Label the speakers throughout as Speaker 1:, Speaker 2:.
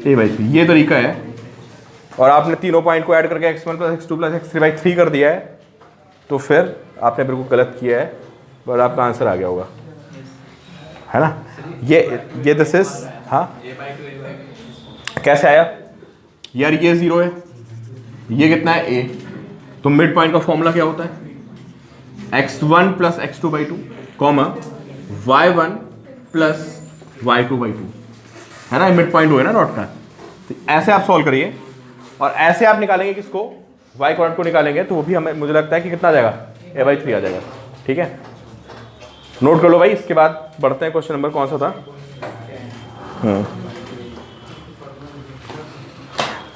Speaker 1: ए by 3, ये तरीका है। और आपने तीनों पॉइंट को ऐड करके x1 plus x2 plus x3 by 3 कर दिया है, तो फिर आपने बिल्कुल गलत किया है, बट आपका आंसर आ गया होगा, है ना। ये दिस इज, हाँ कैसे आया यार, ये 0 है, ये कितना है a, तो मिड पॉइंट का फॉर्मूला क्या होता है, x1 plus x2 by 2 comma y1 plus y2 by 2, है ना, मिड पॉइंट हुआ ना डॉट का। तो ऐसे आप सॉल्व करिए, और ऐसे आप निकालेंगे किसको, y क्वाड्रेंट को निकालेंगे, तो वो भी हमें, मुझे लगता है कि कितना आ जाएगा, a बाई 3 आ जाएगा। ठीक है, नोट कर लो भाई। इसके बाद बढ़ते हैं, क्वेश्चन नंबर कौन सा था,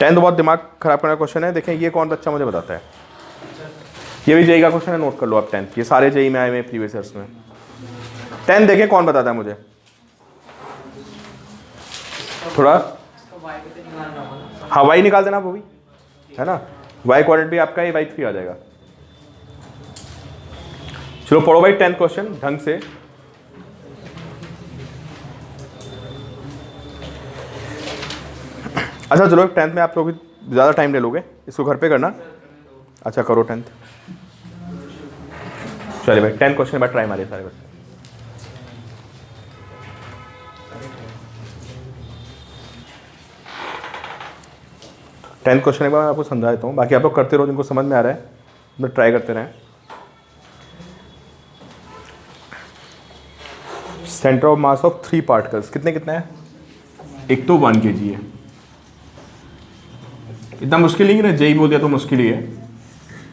Speaker 1: 10 बहुत दिमाग खराब करने का क्वेश्चन है। देखें ये कौन बच्चा मुझे बताता है, ये भी जेई का क्वेश्चन है, नोट कर लो आप 10, ये सारे जेई में आए हुए प्रीवियस ईयर्स में। 10 देखें कौन बताता है मुझे, थोड़ा हाँ वाई निकाल देना, वो भी है ना, वाई क्वाड्रेंट भी आपका a बाई 3 आ जाएगा। चलो पढ़ो भाई 10 क्वेश्चन ढंग से। अच्छा चलो 10th में आप लोग ज़्यादा टाइम ले लोगे, इसको घर पे करना। अच्छा करो 10th, चलिए भाई 10 क्वेश्चन बाद ट्राई मारिए सारे बच्चे। टेंथ क्वेश्चन एक बार मैं आपको समझा देता हूँ, बाकी आप लोग करते रहो, जिनको समझ में आ रहा है मैं ट्राई करते रहें। Centre of mass of 3 particles कितने कितने हैं, एक तो 1 kg है, इतना मुश्किल नहीं है ना, जेई बोल दिया तो मुश्किल ही है।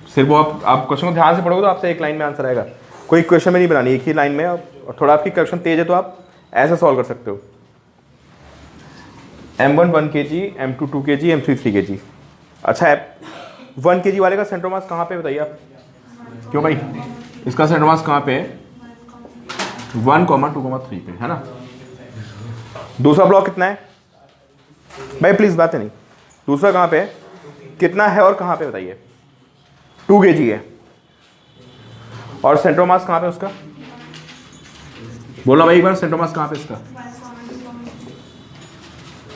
Speaker 1: सिर्फ वो आप क्वेश्चन को ध्यान से पढ़ोगे तो आपसे एक लाइन में आंसर आएगा, कोई क्वेश्चन में नहीं बनानी, एक ही लाइन में। और थोड़ा आपकी क्वेश्चन तेज है तो आप ऐसा सॉल्व कर सकते हो। M1 1 kg, M2 2 kg, M3 3 kg। अच्छा है 1 kg वाले का सेंटर मास कहाँ पे बताइए आप, क्यों भाई इसका सेंटर मास कहाँ पे है, 1, 2, 3 पे, है ना। दूसरा ब्लॉक कितना है भाई, प्लीज बातें नहीं, दूसरा कहाँ पे है, कितना है और कहाँ पे बताइए, 2 kg है, और सेंटर मास कहाँ पे उसका, बोला भाई एक बार, सेंटर मास कहाँ पे इसका,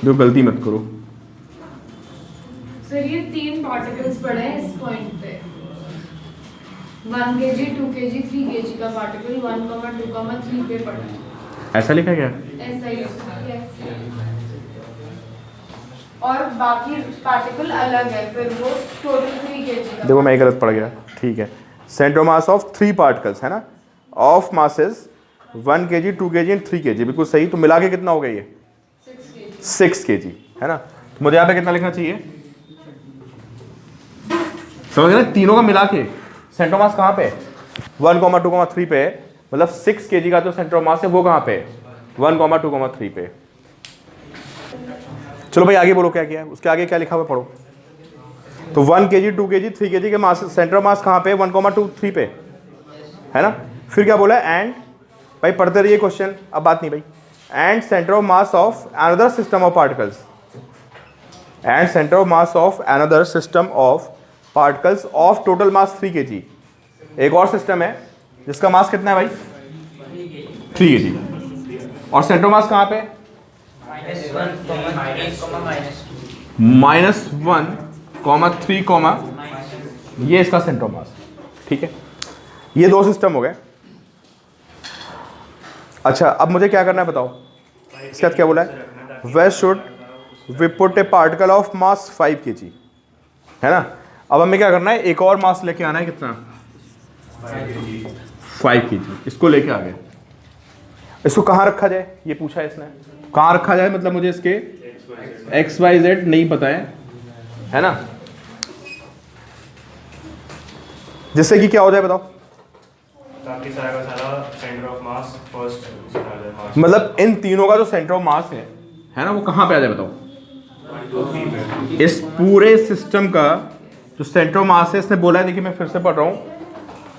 Speaker 1: जो गलती मत करो।
Speaker 2: सर ये 3 पार्टिकल्स पड़े हैं इस पॉइंट पे, 1 kg, 2 kg, 3 kg का पार्टिकल 1, 2, 3 पे पड़ा है।
Speaker 1: ऐसा लिखा गया,
Speaker 2: ऐसा ही है, और बाकी पार्टिकल अलग है, फिर वो टोटल 3 kg का।
Speaker 1: देखो मैं गलत पड़ गया, ठीक है। सेंटर मास ऑफ 3 पार्टिकल्स है ना, of masses 1 kg, 2 kg and 3 kg, बिल्कुल सही। तो मिला के कितना हो गया ये, 6 kg, है ना। तो मुझे यहाँ पे कितना लिखना चाहिए, समझ गए ना, तीनों का मिला के सेंटर मास कहाँ पे, 1, 2, 3 पे, मतलब 6 kg का जो सेंटर मास है वो कहाँ पे, 1, 2, 3 पे। चलो भाई आगे बोलो क्या किया है, उसके आगे क्या लिखा हुआ पढ़ो। तो 1 kg, 2 kg, 3 kg के मास, सेंटर मास कहाँ पे, 1, 2, 3 पे, है ना। फिर क्या बोला, एंड भाई पढ़ते रहिए क्वेश्चन, अब बात नहीं भाई, and centre of mass of another system of particles, and centre of mass of another system of particles of total mass 3 kg। एक और सिस्टम है जिसका मास कितना है भाई, 3 kg, और सेंटर मास कहाँ पे, -1, -3, ये इसका सेंटर मास। ठीक है, ये 2 सिस्टम हो गए। अच्छा अब मुझे क्या करना है बताओ, इसके बाद क्या बोला है, where should we put a particle of mass 5 kg, है ना। अब हमें क्या करना है, एक और मास लेके आना है, कितना, 5 kg, इसको लेके आ गए। इसको कहाँ रखा जाए ये पूछा है इसने, कहाँ रखा जाए, मतलब मुझे इसके XYZ नहीं पता है ना, जिससे कि क्या हो जाए बताओ,
Speaker 3: ताकि सारा का सारा सेंटर ऑफ मास फर्स्ट,
Speaker 1: मतलब इन तीनों का जो सेंटर ऑफ मास है ना, वो कहाँ पे आ जाए बताओ, इस पूरे सिस्टम का जो सेंटर ऑफ मास है, इसने बोला है, देखिए मैं फिर से पढ़ रहा हूँ,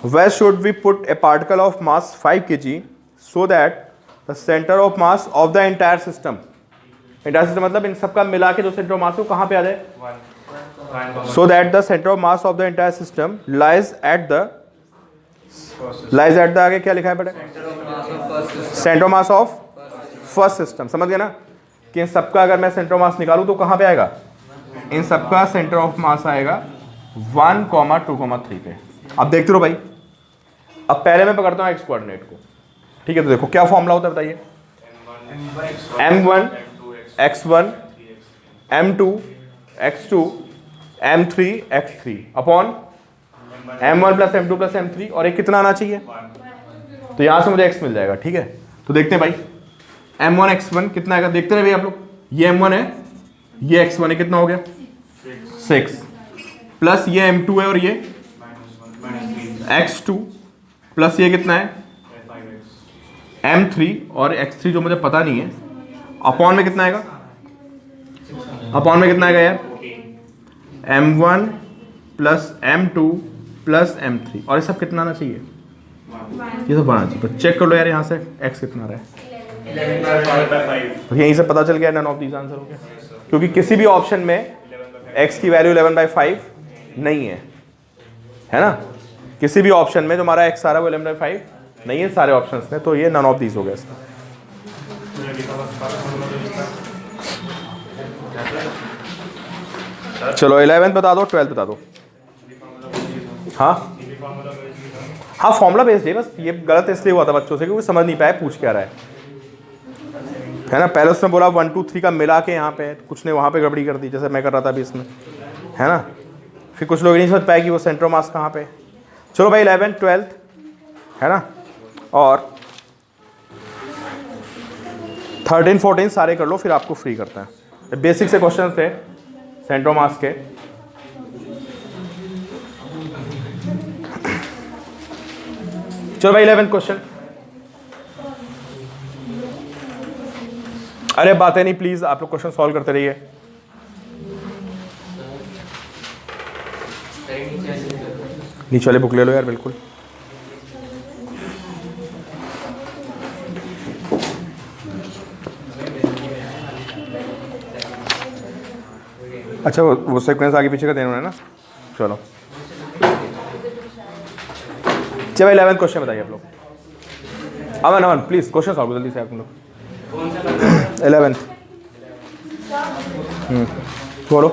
Speaker 1: where should we put a particle of mass 5 kg so that the centre of mass of the entire system, entire system मतलब इन सबका मिला के जो सेंटर ऑफ मास है वो कहाँ पे आ जाए, सो that the centre of mass of the entire system lies at the आगे क्या लिखा है बेटा, centre of mass of first system, समझ गए ना, कि इन सबका अगर मैं सेंटर ऑफ मास निकालूं तो कहाँ पे आएगा, इन सबका सेंटर ऑफ मास आएगा 1, 2, 3 पे। अब देखते रहो भाई। अब पहले मैं पकड़ता हूँ एक्स कोऑर्डिनेट को, ठीक है। तो देखो क्या फॉर्मूला होता है बताइए, m1 x1 m2 x2 m3 x3 upon m1 plus m2 plus m3, और एक कितना आना चाहिए, तो यहां से मुझे x मिल जाएगा, ठीक है। तो देखते हैं भाई, m1 x1 कितना आएगा, देखते रहे भाई आप लोग। ये m1 है, ये x1 है, कितना हो गया 6, प्लस ये m2 है और ये x2, प्लस ये कितना है m3 और x3 जो मुझे पता नहीं है, अपॉन में कितना आएगा, अपॉन में कितना आएगा यार, m1 plus m2 plus m3, और ये सब कितना आना चाहिए, ये सब आना चाहिए। तो चेक कर लो यार यहाँ से x कितना आ रहा है, तो यहीं से पता चल गया नन ऑफ दीज आंसर हो गया, क्योंकि किसी भी ऑप्शन में x की वैल्यू 11/5 नहीं है ना। किसी भी ऑप्शन में जो हमारा x आ रहा है वो 11/5 नहीं है सारे ऑप्शंस में, तो ये नन ऑफ दीज हो गया इसका। चलो 11th बता दो, 12th बता दो। हाँ हाँ फॉर्मूला बेस्ड है, बस ये गलत इसलिए हुआ था बच्चों से क्योंकि समझ नहीं पाए पूछ क्या रहा है ना। पहले उसने बोला 1 2 3 का मिला के यहाँ पे, कुछ ने वहाँ पे गड़बड़ी कर दी जैसे मैं कर रहा था अभी इसमें, है ना। फिर कुछ लोग नहीं समझ पाए कि वो सेंटर ऑफ मास कहाँ पे। चलो भाई 11th 12th है ना, और 13 14 सारे कर लो, फिर आपको फ्री करते हैं। बेसिक से क्वेश्चन थे सेंटर ऑफ मास के। चलो भाई 11th क्वेश्चन। अरे बातें नहीं प्लीज, आप लोग क्वेश्चन सॉल्व करते रहिए। नीचे वाले बुक ले लो यार, बिल्कुल। अच्छा वो सीक्वेंस आगे पीछे का देना है ना। चलो चलो 11th क्वेश्चन बताइए आप लोग। अमन प्लीज क्वेश्चन सॉल्व जल्दी से आप लोग। 11th बोलो।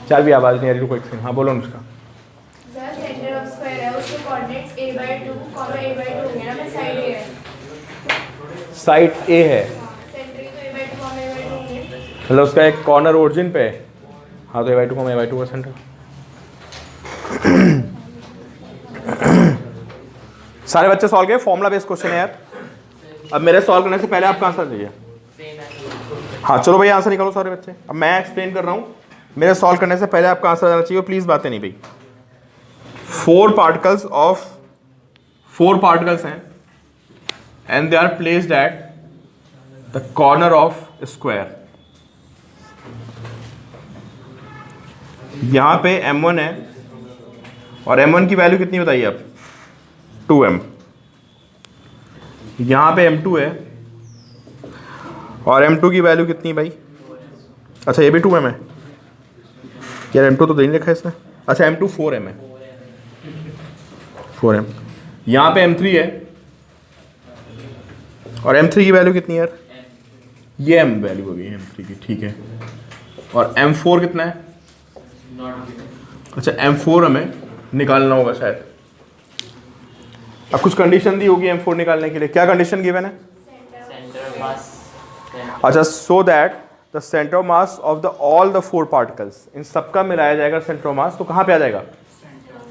Speaker 1: चल भी आवाज नहीं आ रही, रुको एक सेकंड। हाँ बोलो अनुष्का।
Speaker 2: सेंटर ऑफ स्क्वायर है, उसके कोऑर्डिनेट्स a/2, a/2 होंगे ना, मैं साइड ए है,
Speaker 1: साइड ए है,
Speaker 2: सेंटर ही तो a/2, a/2 होंगे,
Speaker 1: मतलब उसका एक कॉर्नर ओरिजिन पे है। हाँ तो a/2 का सेंटर। सारे बच्चे सॉल्व किए, फॉर्मूला बेस्ड क्वेश्चन है यार। अब मेरे सॉल्व करने से पहले आपका आंसर चाहिए। हाँ चलो भाई आंसर निकालो सारे बच्चे। अब मैं एक्सप्लेन कर रहा हूँ, मेरे सॉल्व करने से पहले आपका आंसर आना चाहिए। प्लीज बातें नहीं भाई। 4 पार्टिकल्स हैं and they are placed at the corner of square. यहां पे m1 है और m1 की वैल्यू कितनी बताइए आप, 2m। यहां पे m2 है और m2 की वैल्यू कितनी भाई, अच्छा ये भी 2m है यार, m2 तो दे नहीं रखा है इसने। अच्छा m2 4m है, 4m। यहाँ पे m3 है और m3 की वैल्यू कितनी है यार, ये m वैल्यू हो गई m3 की, ठीक है। और m4 कितना है, अच्छा m4 हमें निकालना होगा शायद। अब कुछ कंडीशन दी होगी m4 निकालने के लिए, क्या कंडीशन गिवन है, अच्छा so that the centre of mass of the all the 4 particles, इन सबका मिलाया जाएगा सेंटर ऑफ मास, तो कहाँ पे आ जाएगा,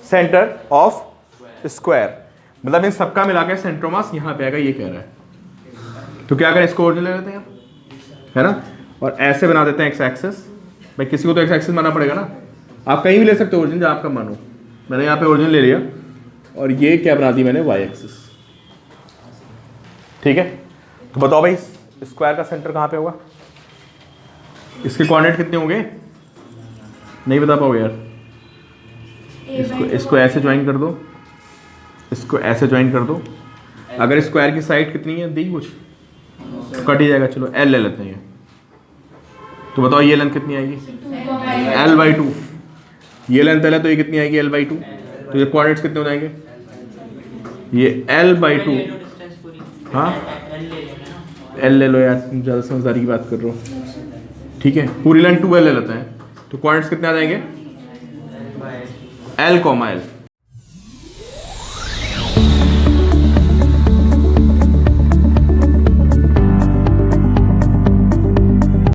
Speaker 1: सेंटर ऑफ स्क्वायर। मतलब इन सबका मिला के सेंटर ऑफ मास यहाँ पे आएगा, ये कह रहा है। तो क्या करें, इसको ओरिजिन ले लेते हैं है ना, और ऐसे बना देते हैं एक्स एक्सिस। भाई किसी को तो एक्स एक्सिस बनाना पड़ेगा ना, आप कहीं भी ले सकते हो ओरिजिन जहाँ आपका मन हो। मैंने यहाँ पे ओरिजिन ले लिया और ये क्या बना दी मैंने, वाई एक्सिस, ठीक है। तो बताओ भाई स्क्वायर का सेंटर कहाँ पे होगा, इसके कोऑर्डिनेट कितने होंगे, नहीं बता पाओगे यार। इसको ऐसे ज्वाइन कर दो, इसको ऐसे ज्वाइन कर दो। अगर स्क्वायर की साइड कितनी है दी कुछ, तो कट ही जाएगा। चलो एल ले लेते हैं, तो बताओ ये लेंथ कितनी आएगी, l/2। ये लेंथ है तो ये कितनी आएगी, l/2। तो ये कोऑर्डिनेट्स कितने हो जाएंगे? ये L/2, हाँ L ले लो यार, तुम ज़्यादा समझदारी की बात कर रहे हो। ठीक है, पूरी लाइन 2L ले लेते हैं, तो कोऑर्डिनेट्स कितने आ जाएंगे? L, L